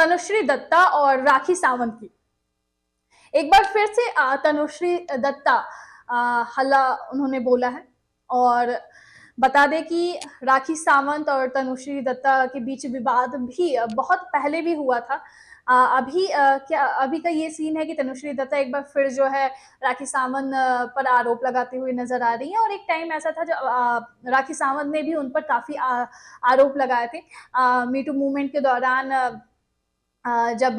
तनुश्री दत्ता और राखी सावंत की। एक बार फिर से तनुश्री दत्ता हल्ला उन्होंने बोला है और बता दें कि राखी सावंत और तनुश्री दत्ता के बीच विवाद भी बहुत पहले भी हुआ था। अभी का ये सीन है कि तनुश्री दत्ता एक बार फिर जो है राखी सावंत पर आरोप लगाते हुए नजर आ रही हैं और एक टाइम ऐसा था जब राखी सावंत ने भी उन पर काफी आरोप लगाए थे मीटू मूवमेंट के दौरान। जब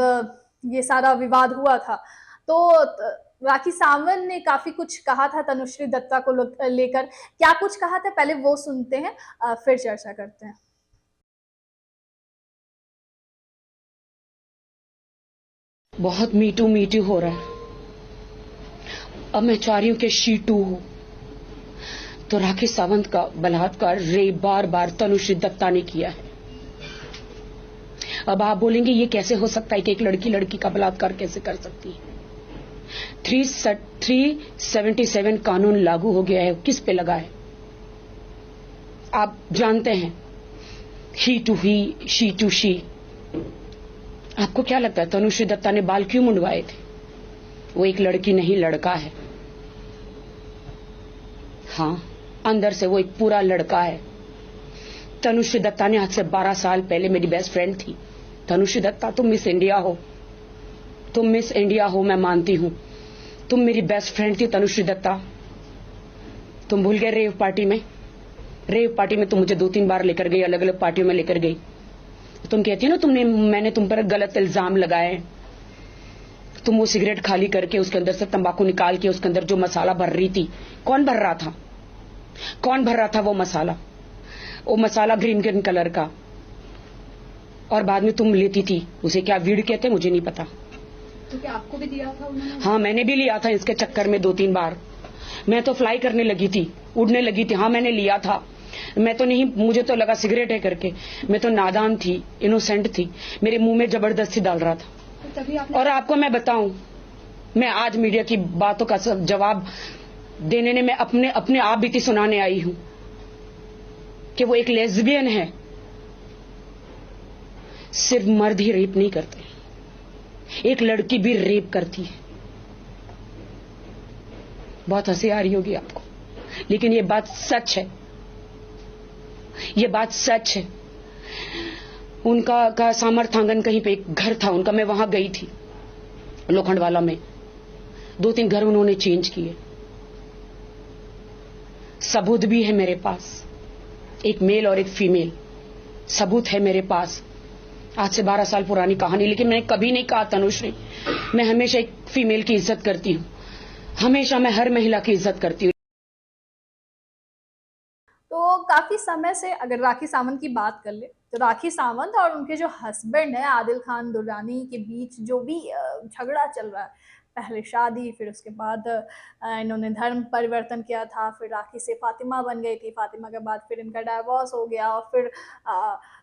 ये सारा विवाद हुआ था तो राखी सावंत ने काफी कुछ कहा था तनुश्री दत्ता को लेकर। क्या कुछ कहा था पहले वो सुनते हैं, फिर चर्चा करते हैं। बहुत मीटू मीटू हो रहा है। अब मैं चाह रही हूं कि शी 2 हो। तो राखी सावंत का बलात्कार रेप बार बार तनुश्री दत्ता ने किया है। अब आप बोलेंगे ये कैसे हो सकता है कि एक लड़की लड़की का बलात्कार कैसे कर सकती है। 377 कानून लागू हो गया है, किस पे लगा है आप जानते हैं। He to he, she to she. आपको क्या लगता है तनुश्री दत्ता ने बाल क्यों मुंडवाए थे? वो एक लड़की नहीं, लड़का है। हाँ, अंदर से वो एक पूरा लड़का है। तनुश्री दत्ता ने आज से 12 साल पहले मेरी बेस्ट फ्रेंड थी। तनुश्री दत्ता तुम मिस इंडिया हो, तुम मिस इंडिया हो, मैं मानती हूं। तुम मेरी बेस्ट फ्रेंड थी तनुश्री दत्ता। तुम भूल गए रेव पार्टी में? रेव पार्टी में तुम मुझे 2-3 बार लेकर गई, अलग अलग पार्टियों में लेकर गई। तुम कहती हो ना मैंने तुम पर गलत इल्जाम लगाए। तुम वो सिगरेट खाली करके उसके अंदर से तंबाकू निकाल के उसके अंदर जो मसाला भर रही थी, कौन भर रहा था? कौन भर रहा था वो मसाला? वो मसाला ग्रीन कलर का, और बाद में तुम लेती थी उसे, क्या वीड कहते, मुझे नहीं पता। तो क्या आपको भी दिया था उन्होंने? हाँ, मैंने भी लिया था इसके चक्कर में 2-3 बार। मैं तो फ्लाई करने लगी थी, उड़ने लगी थी। हाँ, मैंने लिया था। मैं तो नहीं, मुझे तो लगा सिगरेट है करके। मैं तो नादान थी, इनोसेंट थी। मेरे मुंह में जबरदस्ती डाल रहा था। तो तभी आपने... और आपको मैं बताऊं, मैं आज मीडिया की बातों का सब जवाब देने ने मैं अपने आप बीती सुनाने आई हूं कि वो एक लेस्बियन है। सिर्फ मर्द ही रेप नहीं करते, एक लड़की भी रेप करती है। बहुत हंसी आ रही होगी आपको, लेकिन ये बात सच है। ये बात सच है। उनका सामर्थांगन कहीं पे एक घर था उनका, मैं वहां गई थी लोखंडवाला में। 2-3 घर उन्होंने चेंज किए। सबूत भी है मेरे पास, एक मेल और एक फीमेल सबूत है मेरे पास। आज से 12 साल पुरानी कहानी। लेकिन मैंने कभी नहीं कहा तनुश्री, मैं हमेशा एक फीमेल की इज्जत करती हूं, हमेशा मैं हर महिला की इज्जत करती हूं। तो काफी समय से अगर राखी सावंत की बात कर ले तो राखी सावंत और उनके जो हस्बैंड है आदिल खान दुर्रानी के बीच जो भी झगड़ा चल रहा है, पहले शादी, फिर उसके बाद इन्होंने धर्म परिवर्तन किया था, फिर राखी से फातिमा बन गई थी, फातिमा के बाद फिर इनका डाइवोर्स हो गया और फिर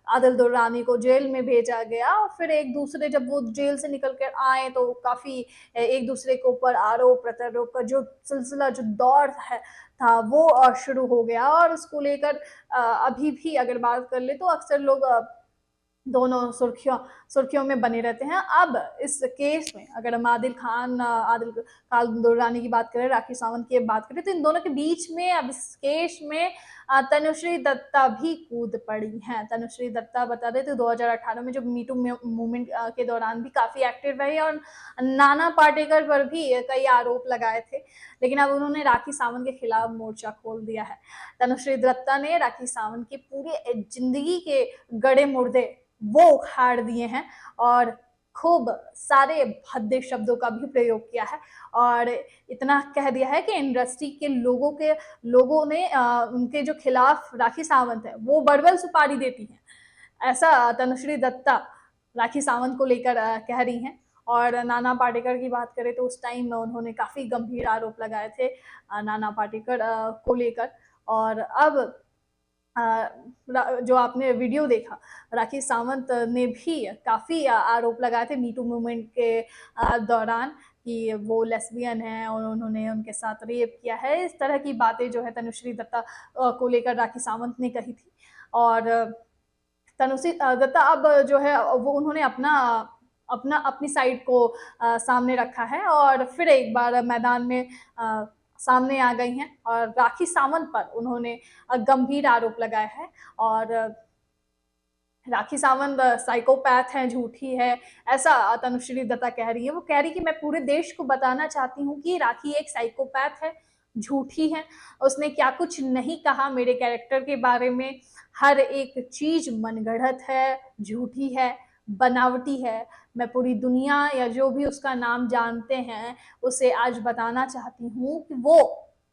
आदिल दुर्रानी को जेल में भेजा गया और फिर एक दूसरे, जब वो जेल से निकल कर आए तो काफी एक दूसरे के ऊपर आरोप प्रत्यारोप का जो सिलसिला, जो दौर है था, वो शुरू हो गया। और उसको लेकर अभी भी अगर बात कर ले तो अक्सर लोग दोनों सुर्खियों में बने रहते हैं। अब इस केस में अगर हम आदिल खान दुर्रानी की बात करें, राखी सावंत की बात करें, तो इन दोनों के बीच में अब इस केस में तनुश्री दत्ता भी कूद पड़ी हैं। तनुश्री दत्ता बता दें तो 2018 में जो मीटू मूवमेंट के दौरान भी काफी एक्टिव रही और नाना पाटेकर पर भी कई आरोप लगाए थे, लेकिन अब उन्होंने राखी सावंत के खिलाफ मोर्चा खोल दिया है। तनुश्री दत्ता ने राखी सावंत की पूरी जिंदगी के गड़े मुर्दे वो उखाड़ दिए हैं और खूब सारे भद्दे शब्दों का भी प्रयोग किया है और इतना कह दिया है कि इंडस्ट्री के लोगों ने उनके जो खिलाफ राखी सावंत है वो बड़बल सुपारी देती हैं, ऐसा तनुश्री दत्ता राखी सावंत को लेकर कह रही हैं। और नाना पाटेकर की बात करें तो उस टाइम में उन्होंने काफी गंभीर आरोप लगाए थे नाना पाटेकर को लेकर। और अब जो आपने वीडियो देखा, राखी सावंत ने भी काफी आरोप लगाए थे मीटू मूवमेंट के दौरान कि वो लेस्बियन है और उन्होंने उनके साथ रेप किया है। इस तरह की बातें जो है तनुश्री दत्ता को लेकर राखी सावंत ने कही थी। और तनुश्री दत्ता अब जो है वो उन्होंने अपनी साइड को सामने रखा है और फिर एक बार मैदान में सामने आ गई हैं और राखी सावंत पर उन्होंने गंभीर आरोप लगाया है। और राखी सावंत साइकोपैथ है, झूठी है, ऐसा तनुश्री दत्ता कह रही है। वो कह रही कि मैं पूरे देश को बताना चाहती हूँ कि राखी एक साइकोपैथ है, झूठी है, उसने क्या कुछ नहीं कहा मेरे कैरेक्टर के बारे में, हर एक चीज़ मनगढ़ंत है, झूठी है, बनावटी है। मैं पूरी दुनिया या जो भी उसका नाम जानते हैं, उसे आज बताना चाहती हूँ कि वो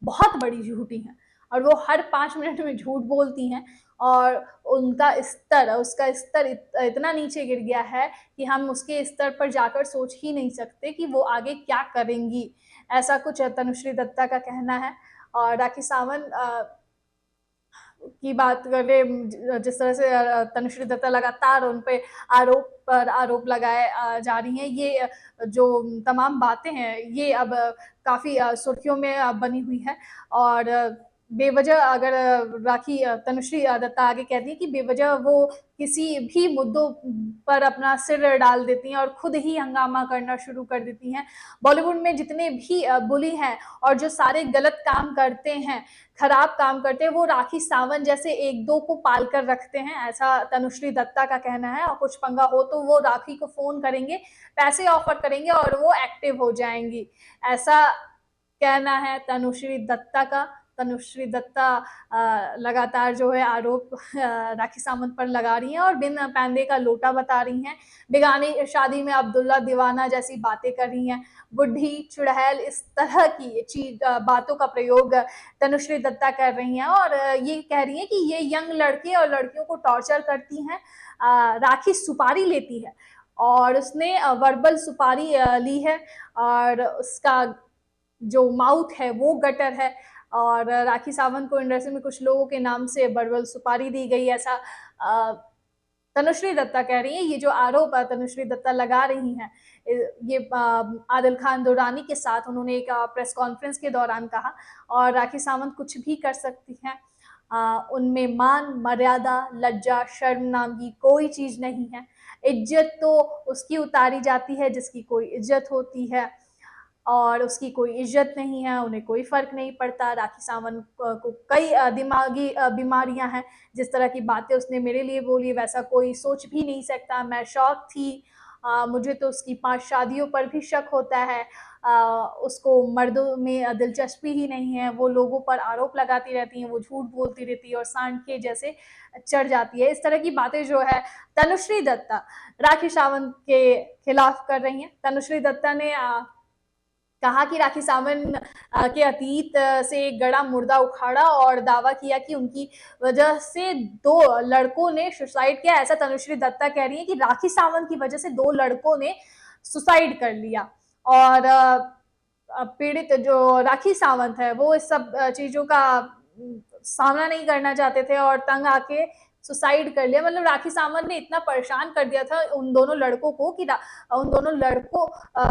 बहुत बड़ी झूठी हैं और वो हर 5 मिनट में झूठ बोलती हैं और उसका स्तर इतना नीचे गिर गया है कि हम उसके स्तर पर जाकर सोच ही नहीं सकते कि वो आगे क्या करेंगी। ऐसा कुछ तनुश्री दत्ता का कहना है। और राखी सावंत की बात करें, जिस तरह से तनुश्री दत्ता लगातार उन पे आरोप लगाए जा रही हैं, ये जो तमाम बातें हैं ये अब काफ़ी सुर्खियों में बनी हुई है। और बेवजह अगर तनुश्री दत्ता आगे कहती है कि बेवजह वो किसी भी मुद्दों पर अपना सिर डाल देती हैं और खुद ही हंगामा करना शुरू कर देती हैं। बॉलीवुड में जितने भी बुली हैं और जो सारे गलत काम करते हैं, खराब काम करते हैं, वो राखी सावंत जैसे 1-2 को पाल कर रखते हैं, ऐसा तनुश्री दत्ता का कहना है। और कुछ पंगा हो तो वो राखी को फ़ोन करेंगे, पैसे ऑफ़र करेंगे और वो एक्टिव हो जाएँगी। ऐसा कहना है तनुश्री दत्ता का। तनुश्री दत्ता लगातार जो है आरोप राखी सावंत पर लगा रही हैं और बिन पैंदे का लोटा बता रही हैं। बेगानी शादी में अब्दुल्ला दीवाना जैसी बातें कर रही हैं। बुढ़ी, चुड़ैल, इस तरह की बातों का प्रयोग तनुश्री दत्ता कर रही हैं और ये कह रही हैं कि ये यंग लड़के और लड़कियों को टॉर्चर करती हैं। राखी सुपारी लेती है और उसने वर्बल सुपारी ली है और उसका जो माउथ है वो गटर है। और राखी सावंत को इंडस्ट्री में कुछ लोगों के नाम से वर्बल सुपारी दी गई, ऐसा तनुश्री दत्ता कह रही हैं। ये जो आरोप तनुश्री दत्ता लगा रही हैं, ये आदिल खान दुरानी के साथ उन्होंने एक प्रेस कॉन्फ्रेंस के दौरान कहा। और राखी सावंत कुछ भी कर सकती हैं, उनमें मान, मर्यादा, लज्जा, शर्म नाम की कोई चीज़ नहीं है। इज्जत तो उसकी उतारी जाती है जिसकी कोई इज्जत होती है और उसकी कोई इज्जत नहीं है, उन्हें कोई फ़र्क नहीं पड़ता। राखी सावंत को कई दिमागी बीमारियाँ हैं, जिस तरह की बातें उसने मेरे लिए बोली वैसा कोई सोच भी नहीं सकता। मैं शॉक थी, मुझे तो उसकी 5 शादियों पर भी शक होता है। उसको मर्दों में दिलचस्पी ही नहीं है, वो लोगों पर आरोप लगाती रहती हैं, वो झूठ बोलती रहती है और सांड के जैसे चढ़ जाती है। इस तरह की बातें जो है तनुश्री दत्ता राखी सावंत के खिलाफ कर रही हैं। तनुश्री दत्ता ने कहा कि राखी सावंत के अतीत से एक गड़ा मुर्दा उखाड़ा और दावा किया कि उनकी वजह से 2 लड़कों ने सुसाइड किया। ऐसा तनुश्री दत्ता कह रही है कि राखी सावंत की वजह से 2 लड़कों ने सुसाइड कर लिया। और पीड़ित जो राखी सावंत है वो इस सब चीज़ों का सामना नहीं करना चाहते थे और तंग आके सुसाइड कर लिया। मतलब राखी सावंत ने इतना परेशान कर दिया था उन दोनों लड़कों को कि उन दोनों लड़कों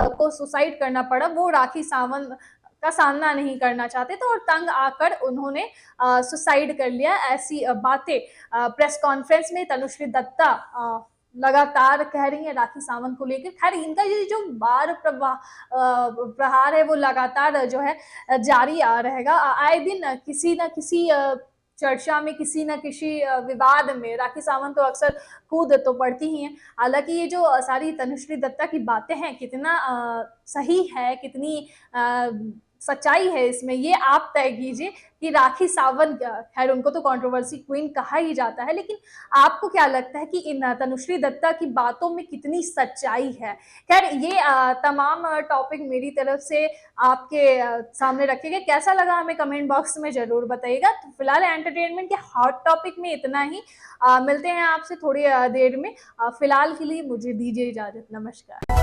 को सुसाइड करना पड़ा। वो राखी सावंत का सामना नहीं करना चाहते थे और तंग आकर उन्होंने सुसाइड कर लिया। ऐसी बातें प्रेस कॉन्फ्रेंस में तनुश्री दत्ता लगातार कह रही हैं राखी सावंत को लेकर। खैर इनका ये जो प्रहार है वो लगातार जो है जारी रहेगा। आए दिन किसी न किसी चर्चा में, किसी न किसी विवाद में राखी सावंत तो अक्सर कूद तो पड़ती ही हैं। हालाँकि ये जो सारी तनुश्री दत्ता की बातें हैं, कितना सही है, कितनी सच्चाई है इसमें, ये आप तय कीजिए कि राखी सावंत, खैर उनको तो कंट्रोवर्सी क्वीन कहा ही जाता है, लेकिन आपको क्या लगता है कि इन तनुश्री दत्ता की बातों में कितनी सच्चाई है? खैर ये तमाम टॉपिक मेरी तरफ से आपके सामने रखे गए। कैसा लगा हमें कमेंट बॉक्स में ज़रूर बताइएगा। तो फिलहाल एंटरटेनमेंट के हॉट टॉपिक में इतना ही। मिलते हैं आपसे थोड़ी देर में। फिलहाल के लिए मुझे दीजिए इजाज़त। नमस्कार।